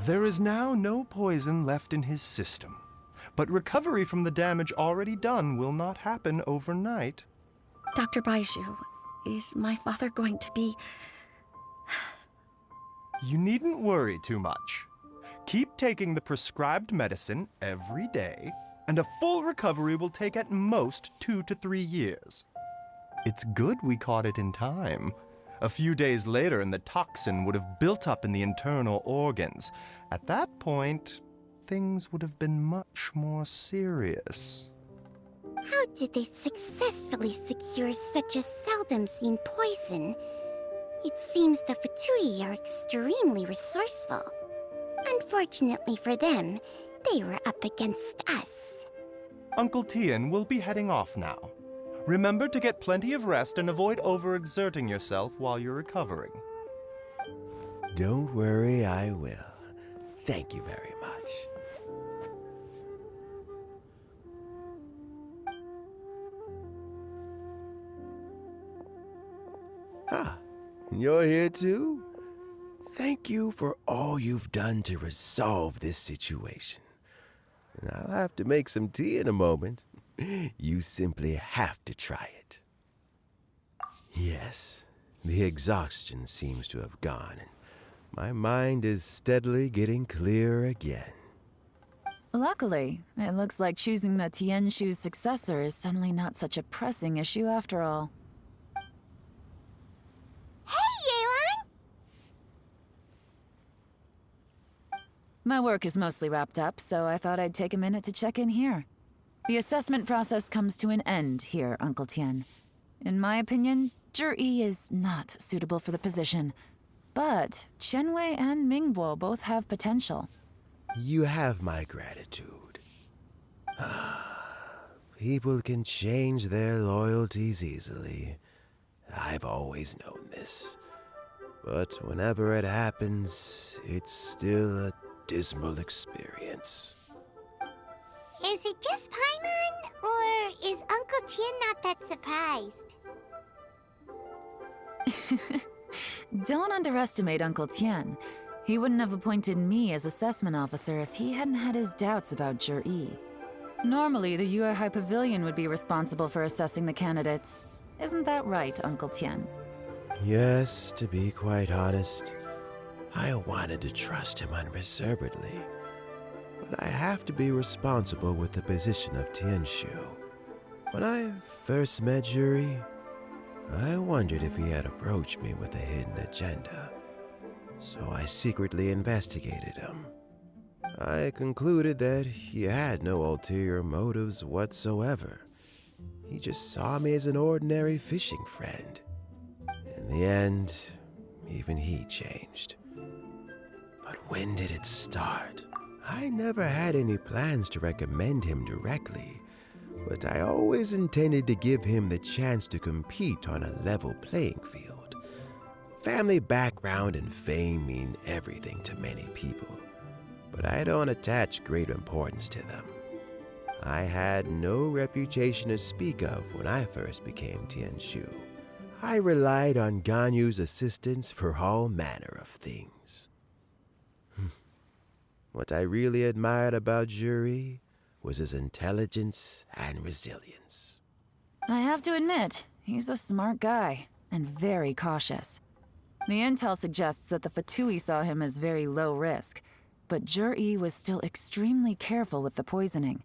There is now no poison left in his system, but recovery from the damage already done will not happen overnight. Dr. BAIZHU, is my father going to be... You needn't worry too much. Keep taking the prescribed medicine every day, and a full recovery will take at most 2 to 3 years. It's good we caught it in time. A few days later, and the toxin would have built up in the internal organs. At that point, things would have been much more serious. How did they successfully secure such a seldom-seen poison? It seems the Fatui are extremely resourceful. Unfortunately for them, they were up against us. Uncle Tian will be heading off now. Remember to get plenty of rest and avoid overexerting yourself while you're recovering. Don't worry, I will. Thank you very much. Ah, you're here too? Thank you for all you've done to resolve this situation. And I'll have to make some tea in a moment. You simply have to try it. Yes, the exhaustion seems to have gone, and my mind is steadily getting clearer again. Luckily, it looks like choosing the Tianshu's successor is suddenly not such a pressing issue after all. My work is mostly wrapped up, so I thought I'd take a minute to check in here. The assessment process comes to an end here, Uncle Tian. In my opinion, Zhi is not suitable for the position. But Qianwei and Mingbo both have potential. You have my gratitude. People can change their loyalties easily. I've always known this. But whenever it happens, it's still a dismal experience. Is it just Paimon, or is Uncle Tian not that surprised? Don't underestimate Uncle Tian. He wouldn't have appointed me as assessment officer if he hadn't had his doubts about Zhi. Normally, the Yue High Pavilion would be responsible for assessing the candidates. Isn't that right, Uncle Tian? Yes, to be quite honest, I wanted to trust him unreservedly. But I have to be responsible with the position of Tianshu. When I first met Zhi, I wondered if he had approached me with a hidden agenda. So I secretly investigated him. I concluded that he had no ulterior motives whatsoever. He just saw me as an ordinary fishing friend. In the end, even he changed. But when did it start? I never had any plans to recommend him directly, but I always intended to give him the chance to compete on a level playing field. Family background and fame mean everything to many people, but I don't attach great importance to them. I had no reputation to speak of when I first became Tianshu. I relied on Ganyu's assistance for all manner of things. What I really admired about Zhi was his intelligence and resilience. I have to admit, he's a smart guy, and very cautious. The intel suggests that the Fatui saw him as very low risk, but Zhi was still extremely careful with the poisoning.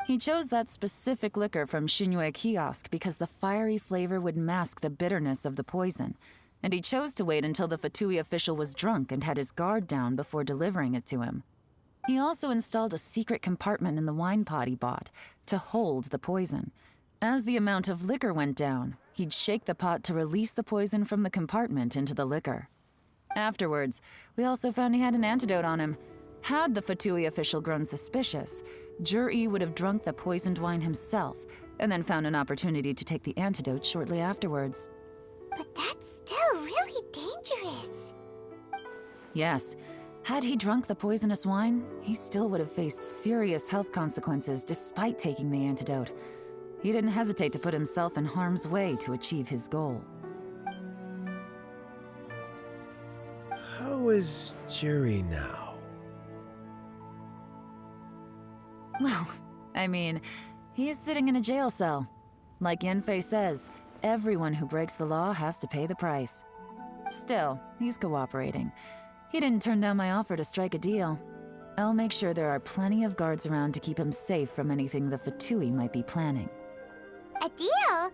He chose that specific liquor from Xinyue Kiosk because the fiery flavor would mask the bitterness of the poison, and he chose to wait until the Fatui official was drunk and had his guard down before delivering it to him. He also installed a secret compartment in the wine pot he bought to hold the poison. As the amount of liquor went down, he'd shake the pot to release the poison from the compartment into the liquor. Afterwards, we also found he had an antidote on him. Had the Fatui official grown suspicious, Zhi would have drunk the poisoned wine himself, and then found an opportunity to take the antidote shortly afterwards. But that's still really dangerous. Yes. Had he drunk the poisonous wine, he still would have faced serious health consequences despite taking the antidote. He didn't hesitate to put himself in harm's way to achieve his goal. How is Zhi now? Well, I mean, he is sitting in a jail cell. Like Yanfei says, everyone who breaks the law has to pay the price. Still, he's cooperating. He didn't turn down my offer to strike a deal. I'll make sure there are plenty of guards around to keep him safe from anything the Fatui might be planning. A deal?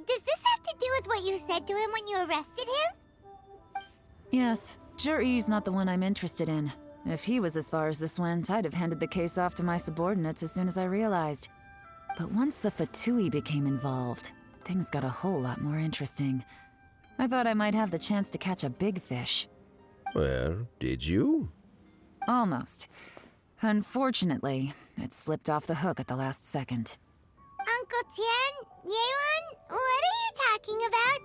Does this have to do with what you said to him when you arrested him? Yes, Juri's not the one I'm interested in. If he was as far as this went, I'd have handed the case off to my subordinates as soon as I realized. But once the Fatui became involved, things got a whole lot more interesting. I thought I might have the chance to catch a big fish. Well, did you? Almost. Unfortunately, it slipped off the hook at the last second. Uncle Tian, Yelan, what are you talking about?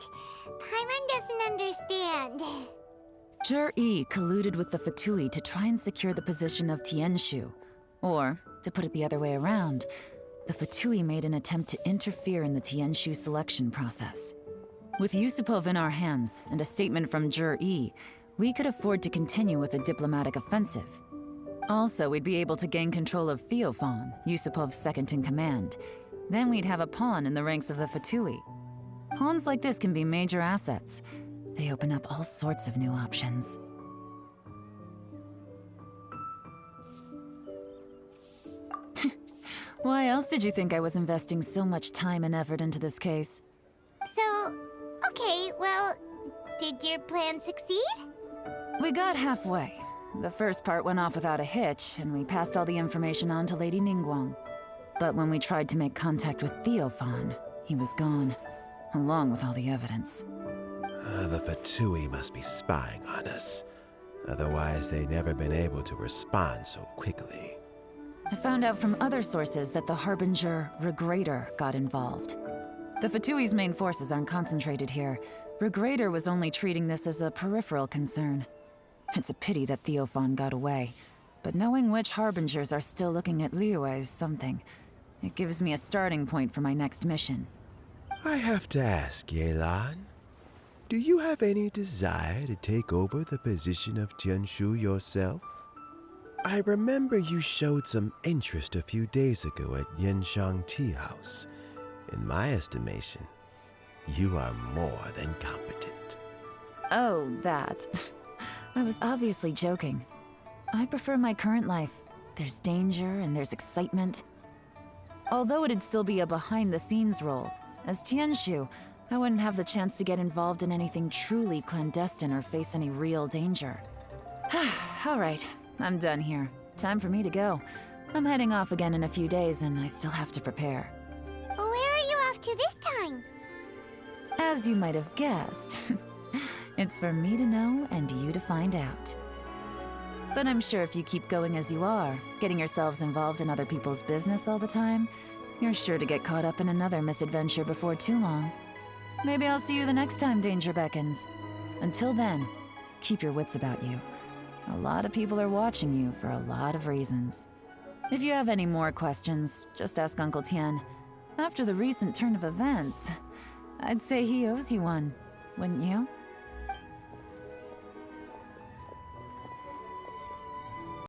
Paimon doesn't understand. Jur-E colluded with the Fatui to try and secure the position of Tianshu. Or, to put it the other way around, the Fatui made an attempt to interfere in the Tianshu selection process. With Yusupov in our hands and a statement from Jur-E, we could afford to continue with a diplomatic offensive. Also, we'd be able to gain control of Theophan, Yusupov's second-in-command. Then we'd have a pawn in the ranks of the Fatui. Pawns like this can be major assets. They open up all sorts of new options. Why else did you think I was investing so much time and effort into this case? So, okay, well, did your plan succeed? We got halfway. The first part went off without a hitch, and we passed all the information on to Lady Ningguang. But when we tried to make contact with Theophan, he was gone, along with all the evidence. The Fatui must be spying on us. Otherwise, they'd never been able to respond so quickly. I found out from other sources that the Harbinger, Regrator, got involved. The Fatui's main forces aren't concentrated here. Regrator was only treating this as a peripheral concern. It's a pity that Theophan got away. But knowing which Harbingers are still looking at Liyue is something. It gives me a starting point for my next mission. I have to ask, Yelan, do you have any desire to take over the position of Tianshu yourself? I remember you showed some interest a few days ago at Yenshang Tea House. In my estimation, you are more than competent. Oh, that. I was obviously joking. I prefer my current life. There's danger and there's excitement. Although it'd still be a behind-the-scenes role, as Tianshu, I wouldn't have the chance to get involved in anything truly clandestine or face any real danger. All right, I'm done here. Time for me to go. I'm heading off again in a few days and I still have to prepare. Where are you off to this time? As you might have guessed, it's for me to know and you to find out. But I'm sure if you keep going as you are, getting yourselves involved in other people's business all the time, you're sure to get caught up in another misadventure before too long. Maybe I'll see you the next time danger beckons. Until then, keep your wits about you. A lot of people are watching you for a lot of reasons. If you have any more questions, just ask Uncle Tian. After the recent turn of events, I'd say he owes you one, wouldn't you?